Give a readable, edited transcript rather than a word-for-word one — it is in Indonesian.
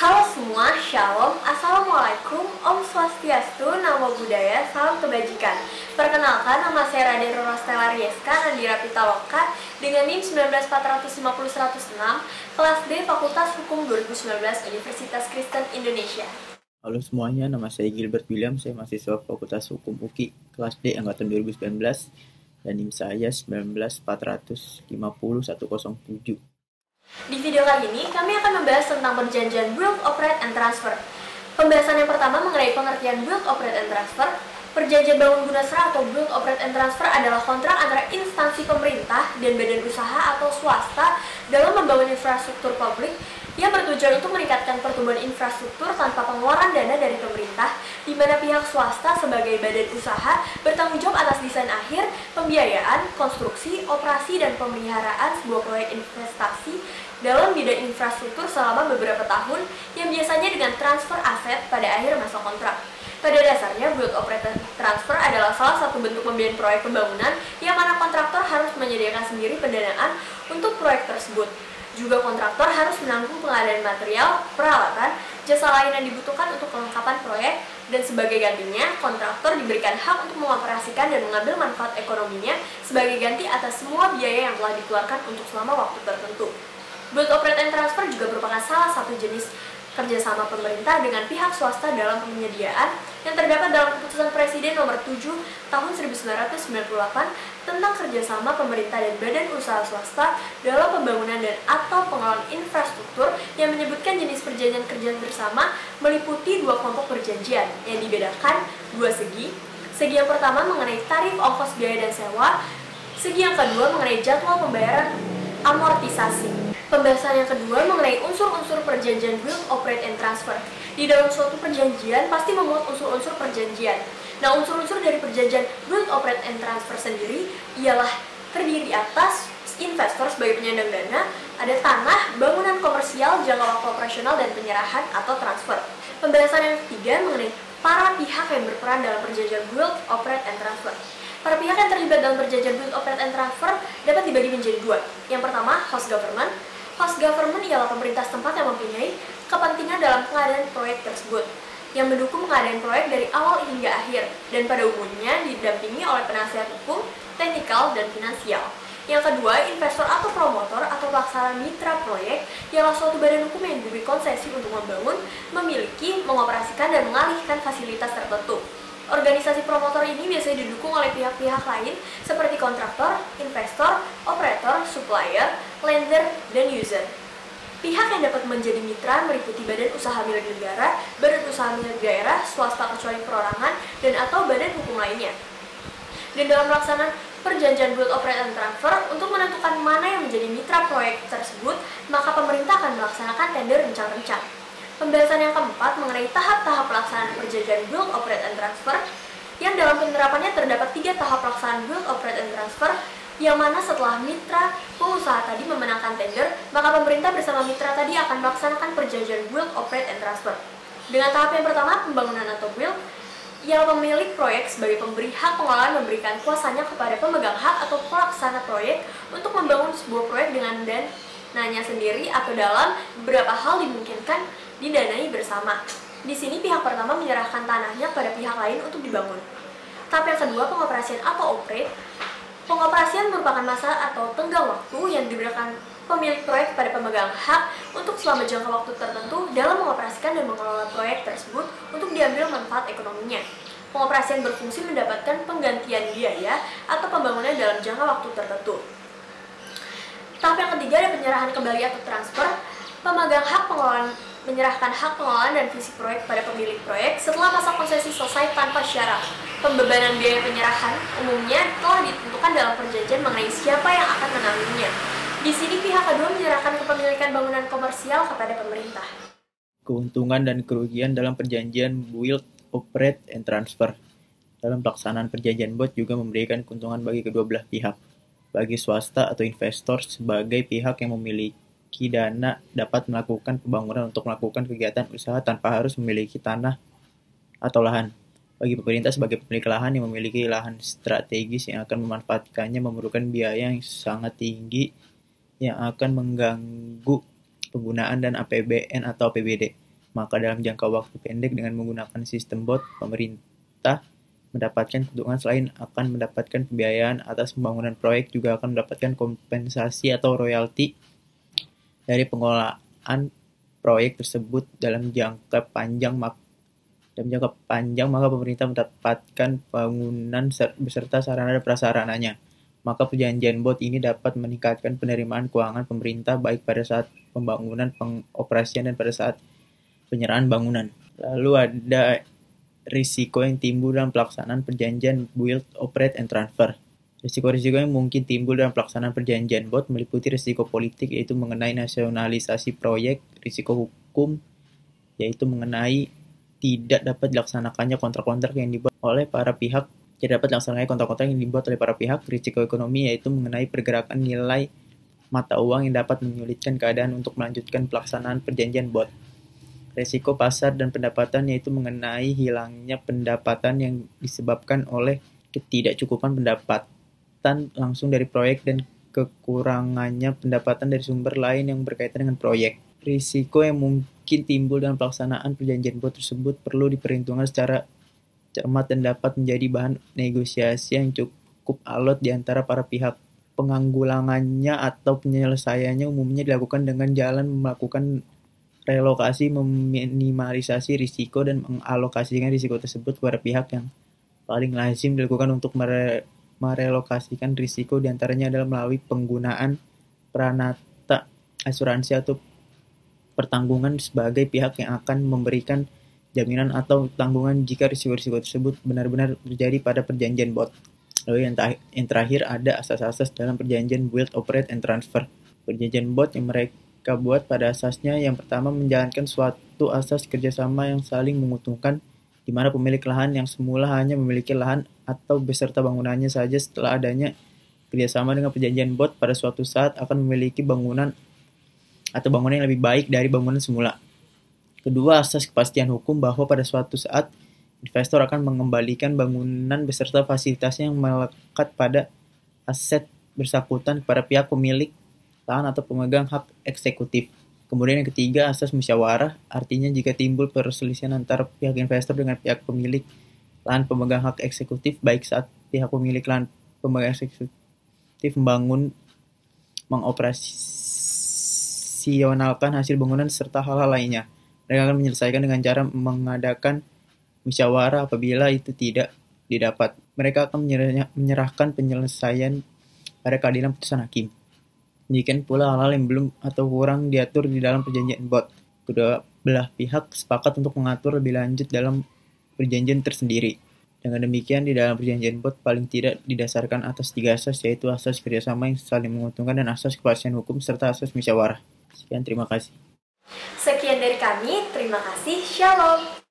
Halo semua, Shalom, Assalamualaikum, Om Swastiastu, Namo Buddhaya, Salam Kebajikan. Perkenalkan, nama saya Raden Roro Stella Rieska Nandira Pitaloka dengan NIM 194050106, kelas D Fakultas Hukum 2019 Universitas Kristen Indonesia. Halo semuanya, nama saya Gilbert William, saya mahasiswa Fakultas Hukum UKI, kelas D angkatan 2019, dan NIM saya 1950107. Di video kali ini, kami akan membahas tentang perjanjian Build, Operate, and Transfer. Pembahasan yang pertama mengenai pengertian Build, Operate, and Transfer. Perjanjian bangun guna serah atau Build, Operate, and Transfer adalah kontrak antara instansi pemerintah dan badan usaha atau swasta dalam membangun infrastruktur publik yang bertujuan untuk meningkatkan pertumbuhan infrastruktur tanpa pengeluaran dana dari pemerintah, di mana pihak swasta sebagai badan usaha bertanggung jawab atas desain akhir, pembiayaan, konstruksi, operasi, dan pemeliharaan sebuah proyek investasi dalam bidang infrastruktur selama beberapa tahun yang biasanya dengan transfer aset pada akhir masa kontrak. Pada dasarnya, Build, Operate, dan Transfer adalah salah satu bentuk pembiayaan proyek pembangunan yang mana kontraktor harus menyediakan sendiri pendanaan untuk proyek tersebut. Juga kontraktor harus menanggung pengadaan material, peralatan, jasa lain yang dibutuhkan untuk kelengkapan proyek, dan sebagai gantinya, kontraktor diberikan hak untuk mengoperasikan dan mengambil manfaat ekonominya sebagai ganti atas semua biaya yang telah dikeluarkan untuk selama waktu tertentu. Build, Operate, and Transfer juga merupakan salah satu jenis kerjasama pemerintah dengan pihak swasta dalam penyediaan yang terdapat dalam Keputusan Presiden Nomor 7 Tahun 1998 tentang kerjasama pemerintah dan badan usaha swasta dalam pembangunan dan atau pengelolaan infrastruktur yang menyebutkan jenis perjanjian kerja bersama meliputi dua kelompok perjanjian yang dibedakan dua segi. Segi yang pertama mengenai tarif ongkos biaya dan sewa, segi yang kedua mengenai jadwal pembayaran amortisasi. Pembahasan yang kedua mengenai unsur-unsur perjanjian Build, Operate, and Transfer. Di dalam suatu perjanjian pasti memuat unsur-unsur perjanjian. Nah, unsur-unsur dari perjanjian Build, Operate, and Transfer sendiri ialah terdiri atas investor sebagai penyandang dana, ada tanah, bangunan komersial, jangka waktu operasional, dan penyerahan atau transfer. Pembahasan yang ketiga mengenai para pihak yang berperan dalam perjanjian Build, Operate, and Transfer. Para pihak yang terlibat dalam perjanjian Build, Operate, and Transfer dapat dibagi menjadi dua. Yang pertama, host government. Host government ialah pemerintah setempat yang mempunyai kepentingan dalam pengadaan proyek tersebut, yang mendukung pengadaan proyek dari awal hingga akhir, dan pada umumnya didampingi oleh penasihat hukum, teknikal, dan finansial. Yang kedua, investor atau promotor atau pelaksana mitra proyek ialah suatu badan hukum yang diberi konsesi untuk membangun, memiliki, mengoperasikan, dan mengalihkan fasilitas tertentu. Organisasi promotor ini biasanya didukung oleh pihak-pihak lain seperti kontraktor, investor, operator, supplier, lender, dan user. Pihak yang dapat menjadi mitra meliputi badan usaha milik negara, badan usaha milik daerah, swasta kecuali perorangan, dan atau badan hukum lainnya. Dan dalam pelaksanaan perjanjian Build, Operate, and Transfer, untuk menentukan mana yang menjadi mitra proyek tersebut, maka pemerintah akan melaksanakan tender rencang-rencang. Pembahasan yang keempat mengenai tahap-tahap pelaksanaan perjanjian Build, Operate, and Transfer, yang dalam penerapannya terdapat 3 tahap pelaksanaan Build, Operate, and Transfer, yang mana setelah mitra pengusaha tadi memenangkan tender, maka pemerintah bersama mitra tadi akan melaksanakan perjanjian Build, Operate, and Transfer. Dengan tahap yang pertama, pembangunan atau build, yang pemilik proyek sebagai pemberi hak pengelolaan memberikan kuasanya kepada pemegang hak atau pelaksana proyek untuk membangun sebuah proyek dengan dananya sendiri atau dalam beberapa hal dimungkinkan didanai bersama. Di sini pihak pertama menyerahkan tanahnya pada pihak lain untuk dibangun. Tahap yang kedua, pengoperasian atau operate. Pengoperasian merupakan masa atau tenggang waktu yang diberikan pemilik proyek pada pemegang hak untuk selama jangka waktu tertentu dalam mengoperasikan dan mengelola proyek tersebut untuk diambil manfaat ekonominya. Pengoperasian berfungsi mendapatkan penggantian biaya atau pembangunan dalam jangka waktu tertentu. Tahap yang ketiga ada penyerahan kembali atau transfer. Pemegang hak pengelolaan menyerahkan hak pengelolaan dan visi proyek pada pemilik proyek setelah masa konsesi selesai tanpa syarat. Pembebanan biaya penyerahan umumnya telah ditentukan dalam perjanjian mengenai siapa yang akan menanggungnya. Di sini pihak kedua menyerahkan kepemilikan bangunan komersial kepada pemerintah. Keuntungan dan kerugian dalam perjanjian Build, Operate, and Transfer. Dalam pelaksanaan perjanjian BOT juga memberikan keuntungan bagi kedua belah pihak. Bagi swasta atau investor sebagai pihak yang memiliki dana dapat melakukan pembangunan untuk melakukan kegiatan usaha tanpa harus memiliki tanah atau lahan. Bagi pemerintah sebagai pemilik lahan yang memiliki lahan strategis yang akan memanfaatkannya memerlukan biaya yang sangat tinggi yang akan mengganggu penggunaan dan APBN atau APBD. Maka dalam jangka waktu pendek dengan menggunakan sistem bot, pemerintah mendapatkan keuntungan selain akan mendapatkan pembiayaan atas pembangunan proyek, juga akan mendapatkan kompensasi atau royalti dari pengelolaan proyek tersebut dalam jangka panjang. Maka pemerintah mendapatkan bangunan beserta sarana dan prasarananya. Maka perjanjian bot ini dapat meningkatkan penerimaan keuangan pemerintah baik pada saat pembangunan, pengoperasian, dan pada saat penyerahan bangunan. Lalu ada risiko yang timbul dalam pelaksanaan perjanjian build, operate, and transfer. Risiko-risiko yang mungkin timbul dalam pelaksanaan perjanjian bot meliputi risiko politik, yaitu mengenai nasionalisasi proyek, risiko hukum, yaitu mengenai tidak dapat dilaksanakannya kontrak-kontrak yang dibuat oleh para pihak, risiko ekonomi, yaitu mengenai pergerakan nilai mata uang yang dapat menyulitkan keadaan untuk melanjutkan pelaksanaan perjanjian bot. Risiko pasar dan pendapatan, yaitu mengenai hilangnya pendapatan yang disebabkan oleh ketidakcukupan pendapatan langsung dari proyek dan kekurangannya pendapatan dari sumber lain yang berkaitan dengan proyek. Risiko yang mungkin timbul dalam pelaksanaan perjanjian bot tersebut perlu diperhitungkan secara cermat dan dapat menjadi bahan negosiasi yang cukup alot di antara para pihak. Penanggulangannya atau penyelesaiannya umumnya dilakukan dengan jalan melakukan relokasi, meminimalisasi risiko, dan mengalokasikan risiko tersebut kepada pihak. Yang paling lazim dilakukan untuk merelokasikan risiko diantaranya adalah melalui penggunaan pranata asuransi atau pertanggungan sebagai pihak yang akan memberikan jaminan atau tanggungan jika risiko-risiko tersebut benar-benar terjadi pada perjanjian bot. Lalu yang terakhir ada asas-asas dalam perjanjian build, operate, and transfer. Perjanjian bot yang mereka buat pada asasnya yang pertama menjalankan suatu asas kerjasama yang saling menguntungkan, di mana pemilik lahan yang semula hanya memiliki lahan atau beserta bangunannya saja, setelah adanya kerjasama dengan perjanjian bot pada suatu saat akan memiliki bangunan atau bangunan yang lebih baik dari bangunan semula. Kedua, asas kepastian hukum, bahwa pada suatu saat investor akan mengembalikan bangunan beserta fasilitasnya yang melekat pada aset bersangkutan kepada pihak pemilik lahan atau pemegang hak eksekutif. Kemudian yang ketiga, asas musyawarah, artinya jika timbul perselisihan antara pihak investor dengan pihak pemilik lahan pemegang hak eksekutif, baik saat pihak pemilik lahan pemegang eksekutif mengoperasionalkan hasil bangunan serta hal-hal lainnya, mereka akan menyelesaikan dengan cara mengadakan musyawarah. Apabila itu tidak didapat, mereka akan menyerahkan penyelesaian pada keadilan putusan hakim. Demikian pula hal-hal yang belum atau kurang diatur di dalam perjanjian bot. Kedua belah pihak sepakat untuk mengatur lebih lanjut dalam perjanjian tersendiri. Dengan demikian, di dalam perjanjian bot paling tidak didasarkan atas 3 asas, yaitu asas kerjasama yang saling menguntungkan dan asas kepastian hukum serta asas musyawarah. Sekian, terima kasih. Sekian dari kami, terima kasih, shalom.